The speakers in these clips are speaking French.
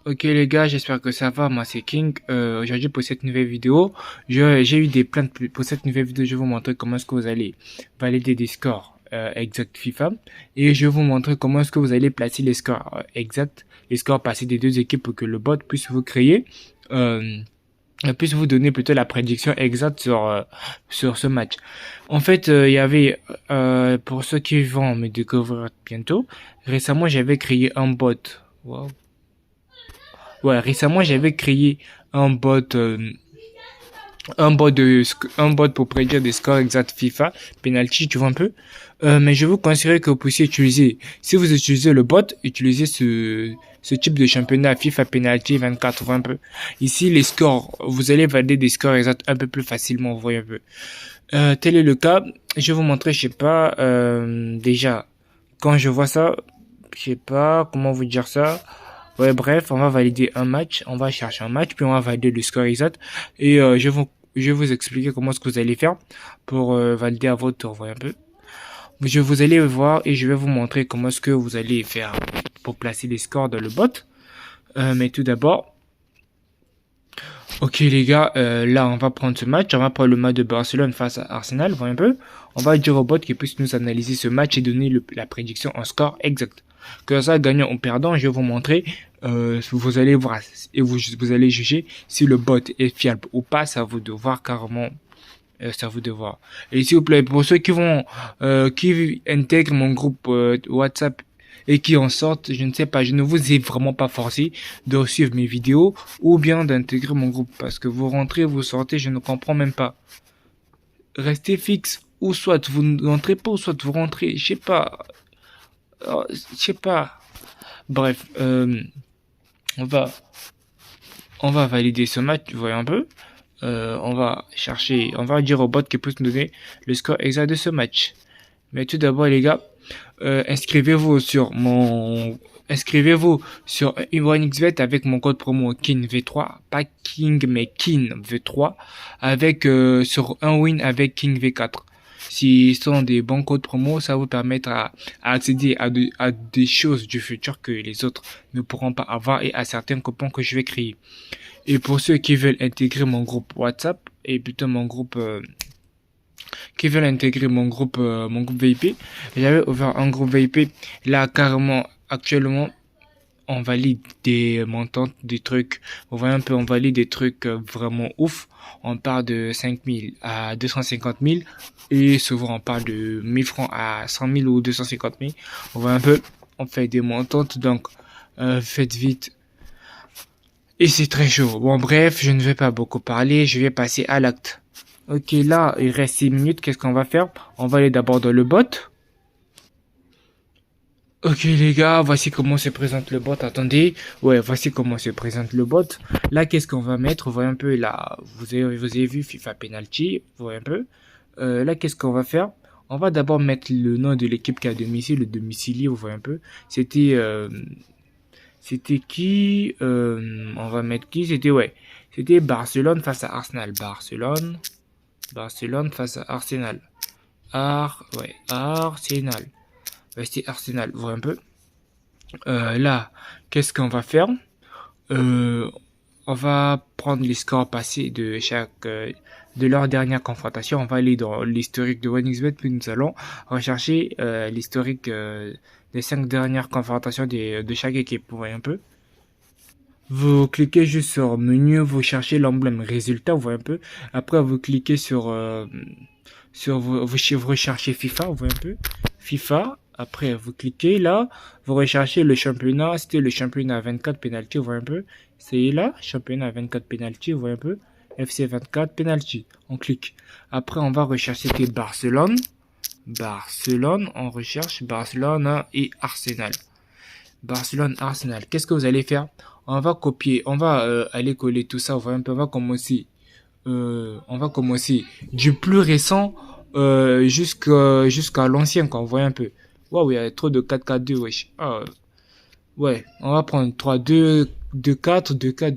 Ok les gars, j'espère que ça va. Moi c'est King. Aujourd'hui pour cette nouvelle vidéo, j'ai eu des plaintes pour cette nouvelle vidéo. Je vais vous montrer comment est-ce que vous allez valider des scores exacts FIFA et je vais vous montrer comment est-ce que vous allez placer les scores exacts, les scores passés des deux équipes pour que le bot puisse vous créer, euh, puisse vous donner plutôt la prédiction exacte sur ce match. En fait, il y avait pour ceux qui vont me découvrir bientôt, récemment j'avais créé un bot. Wow. Ouais, récemment, j'avais créé un bot, un bot pour prédire des scores exacts FIFA, penalty, tu vois un peu. Mais je vous conseillerais que vous puissiez utiliser, si vous utilisez le bot, utilisez ce type de championnat FIFA penalty 24, tu vois un peu. Ici, les scores, vous allez valider des scores exacts un peu plus facilement, vous voyez un peu. Tel est le cas. Je vais vous montrer, je sais pas, déjà, quand je vois ça, je sais pas comment vous dire ça. Ouais, bref, on va valider un match, on va chercher un match, puis on va valider le score exact. Et je vais vous expliquer comment est-ce que vous allez faire pour valider à votre tour, voyez un peu. Vous allez voir et je vais vous montrer comment est-ce que vous allez faire pour placer les scores dans le bot. Mais tout d'abord, ok les gars, là on va prendre ce match, on va prendre le match de Barcelone face à Arsenal, voyez un peu. On va dire au bot qu'il puisse nous analyser ce match et donner la prédiction en score exact. Que ça, gagnant ou perdant, je vais vous montrer, vous allez voir et vous allez juger si le bot est fiable ou pas, c'est à vous de voir carrément, c'est à vous de voir. Et s'il vous plaît, pour ceux qui intègrent mon groupe WhatsApp et qui en sortent, je ne sais pas, je ne vous ai vraiment pas forcé de suivre mes vidéos ou bien d'intégrer mon groupe parce que vous rentrez, vous sortez, je ne comprends même pas. Restez fixe ou soit vous ne rentrez pas ou soit vous rentrez, je sais pas. Je sais pas. Bref, on va, on va valider ce match, vous voyez un peu. On va chercher, on va dire au bot qu'il peut nous donner le score exact de ce match. Mais tout d'abord, les gars, inscrivez-vous sur OneXBet avec mon code promo KingV3, pas King mais KingV3, avec sur un win avec KingV4. Si ce sont des bons codes promo, ça vous permettra à accéder à des choses du futur que les autres ne pourront pas avoir et à certains coupons que je vais créer. Et pour ceux qui veulent intégrer mon groupe WhatsApp et plutôt qui veulent intégrer mon groupe VIP, j'avais ouvert un groupe VIP. Là, carrément, actuellement, on valide des montants, des trucs. Vous voyez un peu, on valide des trucs vraiment ouf. On part de 5 000 à 250 000 et souvent on part de 1000 francs à 100 000 ou 250 000. On voit un peu, on fait des montants, donc faites vite. Et c'est très chaud. Bon, bref, je ne vais pas beaucoup parler, je vais passer à l'acte. Ok, là, il reste 6 minutes, qu'est-ce qu'on va faire? On va aller d'abord dans le bot. Ok les gars, voici comment se présente le bot. Attendez, ouais, voici comment se présente le bot. Là, qu'est-ce qu'on va mettre? Vous voyez un peu là, vous avez vu FIFA Penalty, vous voyez un peu. Là, qu'est-ce qu'on va faire? On va d'abord mettre le nom de l'équipe qui a domicile, le domicilié, vous voyez un peu. C'était qui? On va mettre qui? C'était Barcelone face à Arsenal. Barcelone face à Arsenal. Arsenal. Rester Arsenal, vous voyez un peu. Là, qu'est-ce qu'on va faire? euh, on va prendre les scores passés de leur dernière confrontation. On va aller dans l'historique de OneXBet, puis nous allons rechercher l'historique des 5 dernières confrontations de chaque équipe. Vous voyez un peu. Vous cliquez juste sur menu, vous cherchez l'emblème résultat, vous voyez un peu. Après, vous cliquez vous recherchez FIFA, vous voyez un peu. FIFA. Après, vous cliquez là, vous recherchez le championnat. C'était le championnat 24 penalty, vous voyez un peu. C'est là, championnat 24 penalty, vous voyez un peu. FC 24 penalty. On clique. Après, on va rechercher Barcelone. Barcelone, on recherche Barcelone et Arsenal. Barcelone, Arsenal. Qu'est-ce que vous allez faire? On va copier, on va aller coller tout ça. Vous voyez un peu, on va commencer du plus récent jusqu'à l'ancien, quand vous voyez un peu. Waouh, il y a trop de 4-4-2, wesh. Ah, ouais, on va prendre 3-2, 2-4, 2-4,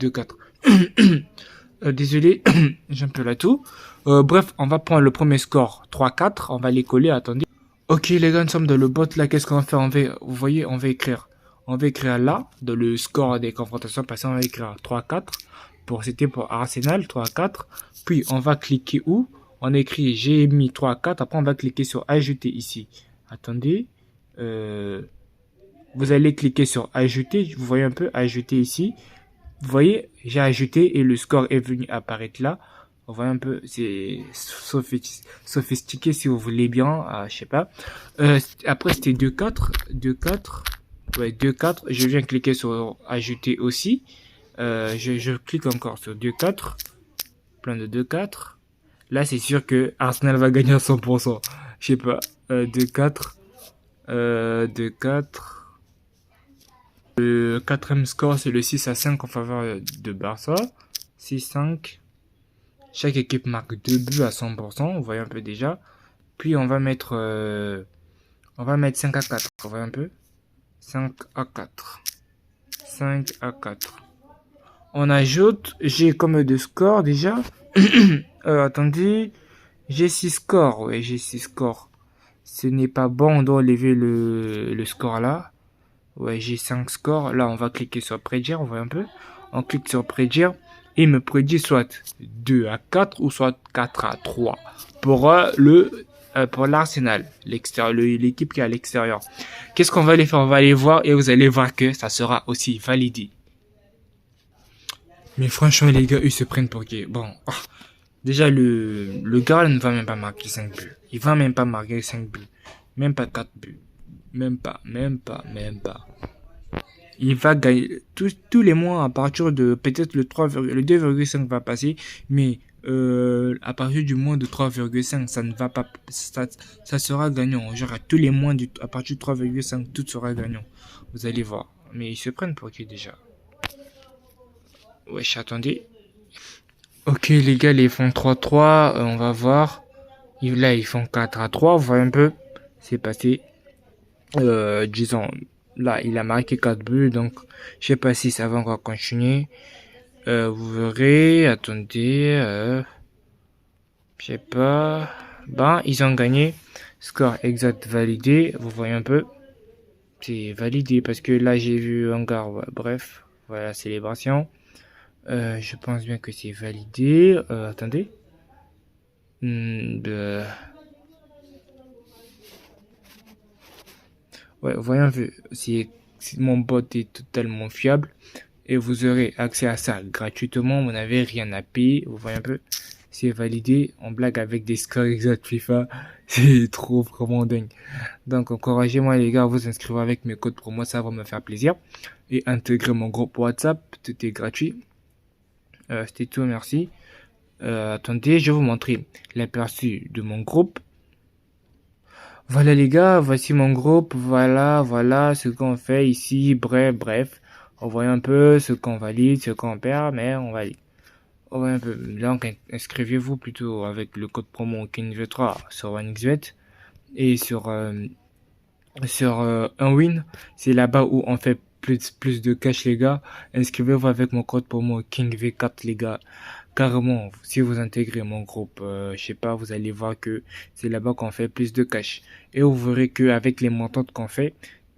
2-4. Désolé, j'ai un peu la toux. Bref, on va prendre le premier score, 3-4. On va les coller, attendez. Ok, les gars, nous sommes dans le bot, là, qu'est-ce qu'on va faire? Vous voyez, on va écrire. On va écrire là, dans le score des confrontations passées, on va écrire 3-4. C'était pour Arsenal, 3-4. Puis, on va cliquer où? On écrit, j'ai mis 3-4. Après, on va cliquer sur ajouter ici. Attendez. Vous allez cliquer sur ajouter. Vous voyez un peu, ajouter ici. Vous voyez, j'ai ajouté et le score est venu apparaître là. On voit un peu, c'est sophistiqué si vous voulez bien, je sais pas. Après, c'était 2-4. 2-4. Ouais, 2-4. Je viens cliquer sur ajouter aussi. Je clique encore sur 2-4. Plein de 2-4. Là, c'est sûr que Arsenal va gagner à 100%. Je sais pas. 2-4. 2-4. Le quatrième score, c'est le 6-5 en faveur de Barça. 6-5. Chaque équipe marque 2 buts à 100%. Vous voyez un peu déjà. Puis on va mettre 5-4. Vous voyez un peu. 5-4. 5-4. On ajoute, j'ai comme de scores déjà. Attendez. J'ai 6 scores. Ouais, j'ai 6 scores. Ce n'est pas bon, on doit lever le score là. Ouais, j'ai 5 scores. Là, on va cliquer sur prédire, on voit un peu. On clique sur prédire. Et il me prédit soit 2-4 ou soit 4-3 pour l'Arsenal, l'équipe qui est à l'extérieur. Qu'est-ce qu'on va aller faire? On va aller voir et vous allez voir que ça sera aussi validé. Mais franchement, les gars, ils se prennent pour qui? Bon, déjà, le gars ne va même pas marquer 5 buts. Il va même pas marquer 5 buts. Même pas 4 buts. Même pas. Il va gagner tous les mois à partir de peut-être le 2,5 va passer, mais à partir du mois de 3,5, ça ne va pas, ça sera gagnant. Genre tous les mois à partir de 3,5, tout sera gagnant. Vous allez voir. Mais ils se prennent pour qui déjà? Wesh, attendez. Ok les gars, ils font 3-3, on va voir. Là, ils font 4-3, vous voyez un peu. C'est passé. Disons, là, il a marqué 4 buts, donc je sais pas si ça va encore continuer. Vous verrez, attendez, je sais pas. Ben, ils ont gagné. Score exact validé, vous voyez un peu. C'est validé parce que là, j'ai vu un gars, ouais, bref, voilà, célébration. Je pense bien que c'est validé. Attendez. Ouais, voyez un peu, si mon bot est totalement fiable et vous aurez accès à ça gratuitement, vous n'avez rien à payer. Vous voyez un peu, c'est validé. On blague avec des scores exacts FIFA, c'est trop vraiment dingue. Donc encouragez-moi les gars à vous inscrire avec mes codes promo, ça va me faire plaisir. Et intégrer mon groupe WhatsApp, tout est gratuit. C'était tout, merci. Attendez, je vais vous montrer l'aperçu de mon groupe. Voilà les gars, voici mon groupe, voilà ce qu'on fait ici, bref, on voit un peu ce qu'on valide, ce qu'on perd, mais on valide. On voit un peu, donc inscrivez-vous plutôt avec le code promo KingV3 sur OneXBet et sur Unwin, c'est là-bas où on fait plus de cash les gars. Inscrivez-vous avec mon code promo KingV4 les gars. Carrément, si vous intégrez mon groupe, je sais pas, vous allez voir que c'est là-bas qu'on fait plus de cash. Et vous verrez que avec les montants qu'on fait,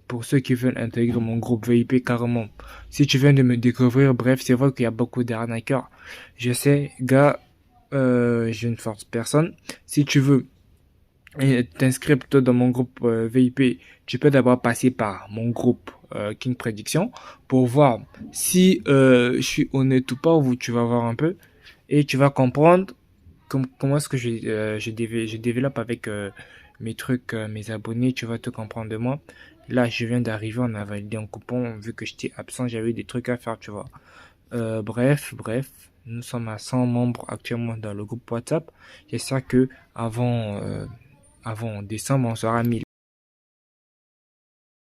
pour ceux qui veulent intégrer mon groupe VIP carrément. Si tu viens de me découvrir, bref, c'est vrai qu'il y a beaucoup d'arnaqueurs. Je sais, gars, je ne force personne. Si tu veux t'inscrire plutôt dans mon groupe VIP, tu peux d'abord passer par mon groupe King Prediction pour voir si je suis honnête ou pas, ou tu vas voir un peu. Et tu vas comprendre comment est-ce que je développe avec mes trucs, mes abonnés. Tu vas te comprendre de moi. Là, je viens d'arriver, on a validé un coupon. Vu que j'étais absent, j'avais des trucs à faire, tu vois. Bref. Nous sommes à 100 membres actuellement dans le groupe WhatsApp. J'espère que avant décembre, on sera à 1000.